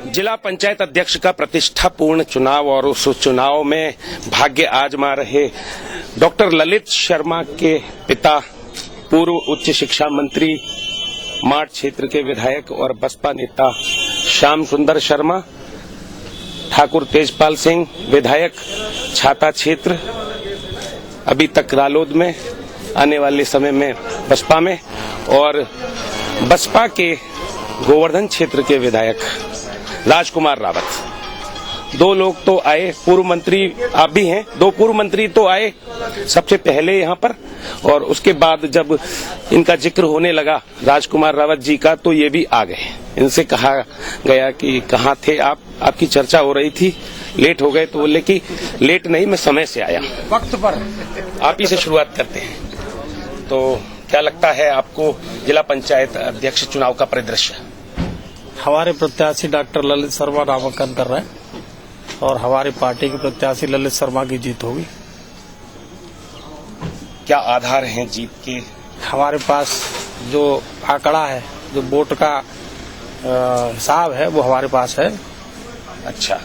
जिला पंचायत अध्यक्ष का प्रतिष्ठापूर्ण चुनाव और उस चुनाव में भाग्य आजमा रहे डॉक्टर ललित शर्मा के पिता पूर्व उच्च शिक्षा मंत्री माठ क्षेत्र के विधायक और बसपा नेता श्याम सुंदर शर्मा, ठाकुर तेजपाल सिंह विधायक छाता क्षेत्र, अभी तक रालोद में, आने वाले समय में बसपा में, और बसपा के गोवर्धन क्षेत्र के विधायक राजकुमार रावत। दो लोग तो आए, पूर्व मंत्री आप भी हैं, दो पूर्व मंत्री तो आए सबसे पहले यहाँ पर, और उसके बाद जब इनका जिक्र होने लगा राजकुमार रावत जी का तो ये भी आ गए। इनसे कहा गया कि कहाँ थे आप, आपकी चर्चा हो रही थी, लेट हो गए, तो बोले कि लेट नहीं, मैं समय से आया, वक्त पर। आप ही से शुरुआत करते हैं, तो क्या लगता है आपको जिला पंचायत अध्यक्ष चुनाव का परिदृश्य? हमारे प्रत्याशी डॉक्टर ललित शर्मा नामांकन कर रहे हैं और हमारी पार्टी के प्रत्याशी ललित शर्मा की जीत होगी। क्या आधार हैं जीत के? हमारे पास जो आंकड़ा है, जो वोट का हिसाब है, वो हमारे पास है। अच्छा,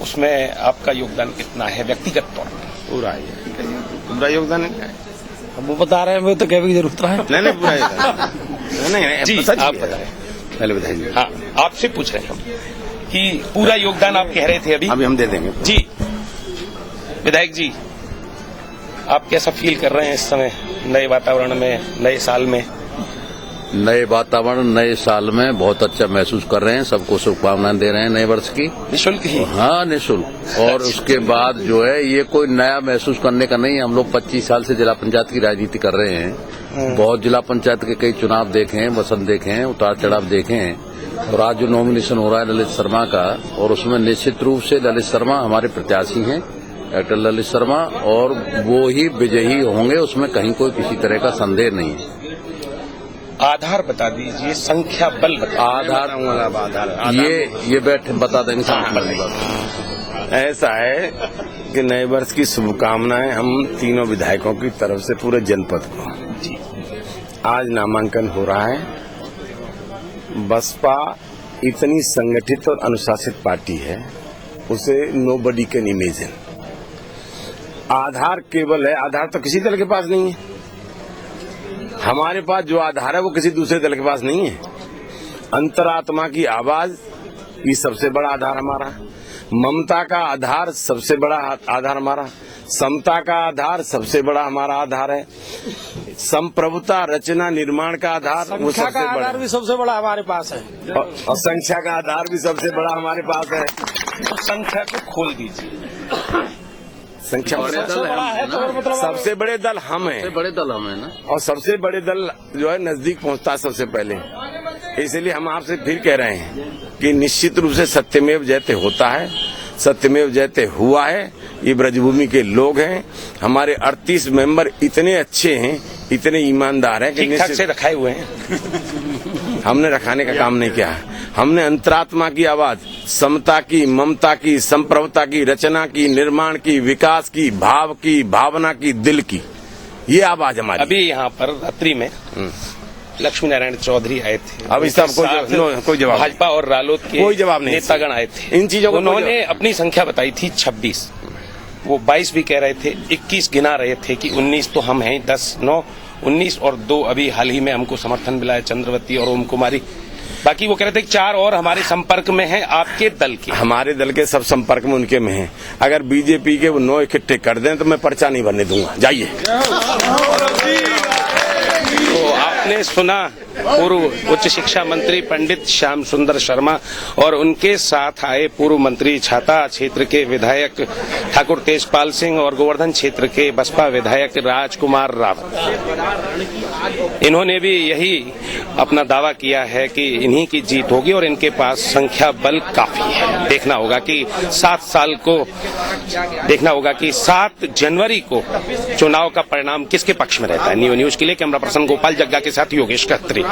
उसमें आपका योगदान कितना है व्यक्तिगत तौर पर? पूरा योगदान है। अब वो बता रहे हैं, वो तो कहने की जरूरत है। नहीं पूरा योगदान नहीं जी, आप बताएं। पहले बताइए। हाँ, आपसे पूछ रहे हैं हम कि पूरा योगदान आप कह रहे थे अभी हम दे देंगे जी। विधायक जी, आप कैसा फील कर रहे हैं इस समय नए वातावरण में, नए साल में? नए वातावरण, नए साल में बहुत अच्छा महसूस कर रहे हैं। सबको शुभकामनाएं दे रहे हैं नए वर्ष की, निःशुल्क ही? हाँ, निःशुल्क। और उसके बाद जो है, ये कोई नया महसूस करने का नहीं है। हम लोग 25 साल से जिला पंचायत की राजनीति कर रहे हैं। बहुत जिला पंचायत के कई चुनाव देखे हैं, वसंत देखे हैं, उतार चढ़ाव देखे हैं। और आज जो नॉमिनेशन हो रहा है ललित शर्मा का, और उसमें निश्चित रूप से ललित शर्मा हमारे प्रत्याशी हैं, डॉक्टर ललित शर्मा, और वो ही विजयी होंगे, उसमें कहीं कोई किसी तरह का संदेह नहीं है। आधार बता दीजिए, संख्या बल बता। आधार ये बैठ बता देंगे। ऐसा है कि नए वर्ष की शुभकामनाएं हम तीनों विधायकों की तरफ से पूरे जनपद को। आज नामांकन हो रहा है। बसपा इतनी संगठित और अनुशासित पार्टी है, उसे नोबडी कैन इमेजिन। आधार केवल है, आधार तो किसी दल के पास नहीं है। हमारे पास जो आधार है वो किसी दूसरे दल के पास नहीं है। अंतरात्मा की आवाज, ये सबसे बड़ा आधार हमारा। ममता का आधार सबसे बड़ा आधार हमारा। समता का आधार सबसे बड़ा हमारा आधार है। संप्रभुता, रचना, निर्माण का आधार वो सबसे बड़ा, आधार भी सबसे बड़ा हमारे पास है। और संख्या का आधार भी सबसे बड़ा हमारे पास है। संख्या को खोल दीजिए। संख्या सबसे बड़े दल हम हैं। सबसे बड़े दल हम हैं ना, और सबसे बड़े दल जो है नजदीक पहुंचता है सबसे पहले। इसलिए हम आपसे फिर कह रहे हैं कि निश्चित रूप से सत्यमेव जयते होता है, सत्यमेव जयते हुआ है। ये ब्रजभूमि के लोग हैं। हमारे 38 मेंबर इतने अच्छे हैं, इतने ईमानदार हैं कि ठीक-ठाक से रखाए हुए हैं। हमने रखाने का काम नहीं किया है। हमने अंतरात्मा की आवाज, समता की, ममता की, संप्रभुता की, रचना की, निर्माण की, विकास की, भाव की, भावना की, दिल की, ये आवाज हमारी। अभी यहाँ पर रात्रि में लक्ष्मी नारायण चौधरी आए थे। अब इस सब कोई जवाब, भाजपा और रालोद के कोई जवाब नहीं, नेतागण आए थे। इन चीजों को उन्होंने अपनी संख्या बताई थी 26, वो 22 भी कह रहे थे, 21 गिना रहे थे कि 19 तो हम हैं, 10, 9, 19 और 2 अभी हाल ही में हमको समर्थन मिला है, चंद्रवती और ओम कुमारी। बाकी वो कह रहे थे कि 4 और हमारे संपर्क में हैं आपके दल के। हमारे दल के सब संपर्क में उनके में हैं। अगर बीजेपी के वो 9 इकट्ठे कर दें तो मैं पर्चा नहीं भरने दूंगा। जाइए। तो आपने सुना पूर्व उच्च शिक्षा मंत्री पंडित श्याम सुंदर शर्मा और उनके साथ आए पूर्व मंत्री छाता क्षेत्र के विधायक ठाकुर तेजपाल सिंह और गोवर्धन क्षेत्र के बसपा विधायक राजकुमार रावत। इन्होंने भी यही अपना दावा किया है कि इन्हीं की जीत होगी और इनके पास संख्या बल काफी है। देखना होगा कि 7 साल को देखना होगा कि 7 जनवरी को चुनाव का परिणाम किसके पक्ष में रहता है। न्यू न्यूज के लिए कैमरा पर्सन गोपाल जग्गा के साथ योगेश खत्री।